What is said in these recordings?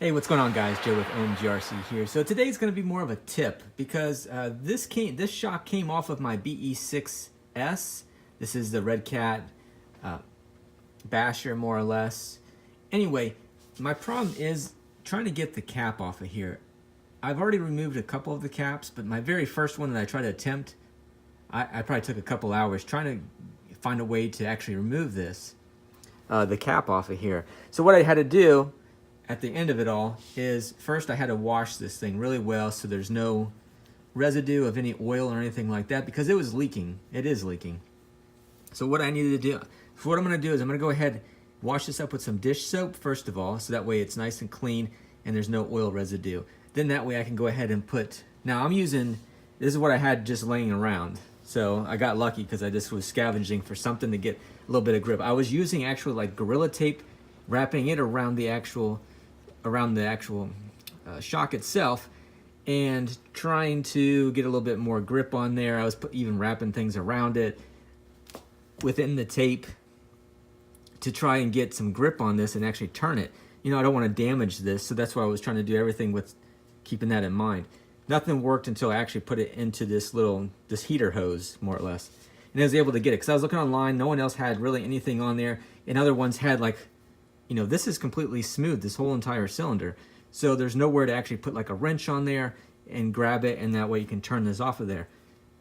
Hey, what's going on, guys? Joe with OMGRC here. So today's going to be more of a tip because this shock came off of my BE6S. This is the Red Cat basher, more or less. Anyway, my problem is trying to get the cap off of here. I've already removed a couple of the caps, but my very first one that I tried to attempt, I probably took a couple hours trying to find a way to actually remove this, the cap off of here. So what I had to do at the end of it all is first I had to wash this thing really well so there's no residue of any oil or anything like that, because it was leaking. It is leaking. So what I needed to do, so what I'm going to do is I'm going to go ahead and wash this up with some dish soap first of all, so that way it's nice and clean and there's no oil residue. Then that way I can go ahead and put, now I'm using, this is what I had just laying around. So I got lucky because I just was scavenging for something to get a little bit of grip. I was using actually like Gorilla Tape, wrapping it around the actual shock itself and trying to get a little bit more grip on there. I was even wrapping things around it within the tape to try and get some grip on this and actually turn it. You know, I don't want to damage this, so that's why I was trying to do everything with keeping that in mind. Nothing worked until I actually put it into this heater hose, more or less. And I was able to get it because I was looking online. No one else had really anything on there, and other ones had like, you know, this is completely smooth, this whole entire cylinder. So there's nowhere to actually put like a wrench on there and grab it, and that way you can turn this off of there.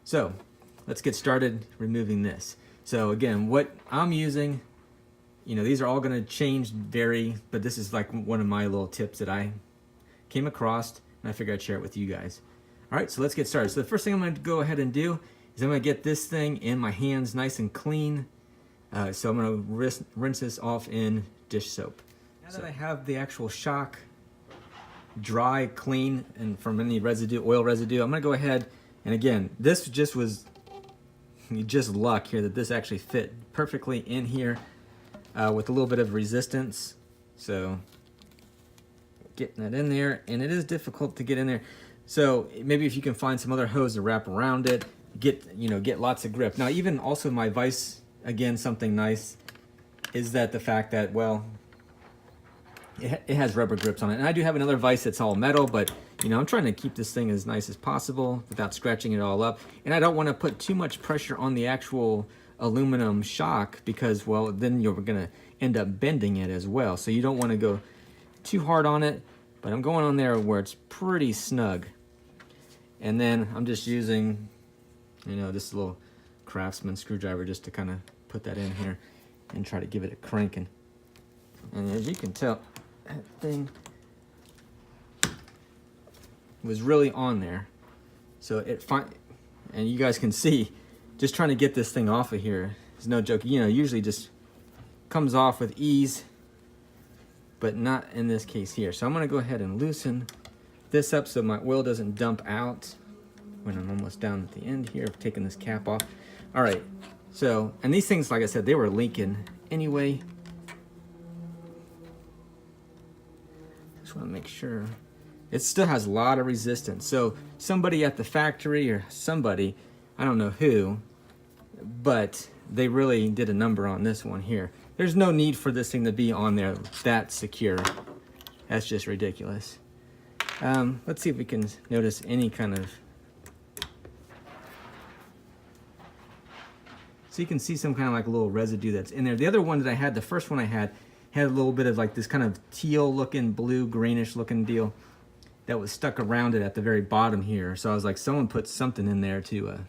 So let's get started removing this. So again, what I'm using, you know, these are all gonna vary, but this is like one of my little tips that I came across, and I figured I'd share it with you guys. All right, so let's get started. So the first thing I'm gonna go ahead and do is I'm gonna get this thing in my hands nice and clean. So I'm gonna rinse this off in dish soap. Now that I have the actual shock dry, clean, and from any residue, oil residue, I'm gonna go ahead, and again, this just was just luck here that this actually fit perfectly in here with a little bit of resistance. So getting that in there, and it is difficult to get in there. So maybe if you can find some other hose to wrap around it, get lots of grip. Now even also my vise, again, something nice is that the fact that, well, it has rubber grips on it. And I do have another vise that's all metal, but you know, I'm trying to keep this thing as nice as possible without scratching it all up. And I don't want to put too much pressure on the actual aluminum shock because, well, then you're gonna end up bending it as well. So you don't want to go too hard on it, but I'm going on there where it's pretty snug. And then I'm just using, you know, this little Craftsman screwdriver just to kind of put that in here and try to give it a cranking. And as you can tell, that thing was really on there. So and you guys can see, just trying to get this thing off of here is no joke. You know, usually just comes off with ease, but not in this case here. So I'm gonna go ahead and loosen this up so my oil doesn't dump out when I'm almost down at the end here of taking this cap off. All right, so, and these things, like I said, they were leaking anyway. Just want to make sure. It still has a lot of resistance. So somebody at the factory or somebody, I don't know who, but they really did a number on this one here. There's no need for this thing to be on there that secure. That's just ridiculous. Let's see if we can notice any kind of, so you can see some kind of like a little residue that's in there. The other one that I had, the first one I had a little bit of like this kind of teal looking, blue, greenish looking deal that was stuck around it at the very bottom here. So I was like, someone put something in there to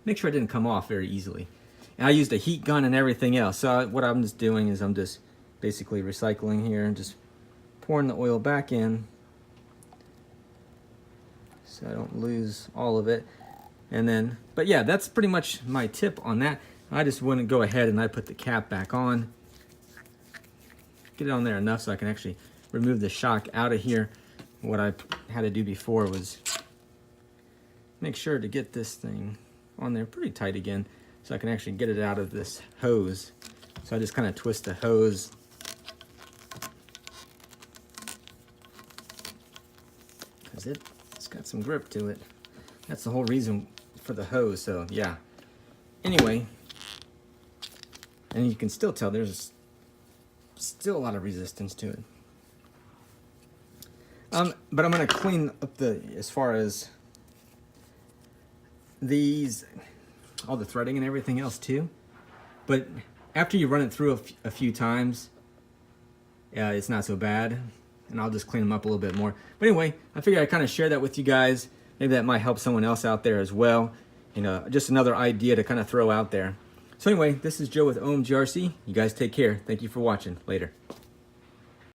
make sure it didn't come off very easily. And I used a heat gun and everything else. So what I'm just doing is I'm just basically recycling here and just pouring the oil back in so I don't lose all of it. And then, but yeah, that's pretty much my tip on that. I just want to go ahead and I put the cap back on. Get it on there enough so I can actually remove the shock out of here. What I had to do before was make sure to get this thing on there pretty tight again so I can actually get it out of this hose. So I just kind of twist the hose. Because it's got some grip to it. That's the whole reason for the hose, so yeah. Anyway, and you can still tell there's still a lot of resistance to it. But I'm gonna clean up as far as these, all the threading and everything else too. But after you run it through a few times, it's not so bad. And I'll just clean them up a little bit more. But anyway, I figured I'd kind of share that with you guys. Maybe that might help someone else out there as well. You know, just another idea to kind of throw out there. So anyway, this is Joe with OMGRC. You guys take care. Thank you for watching. Later.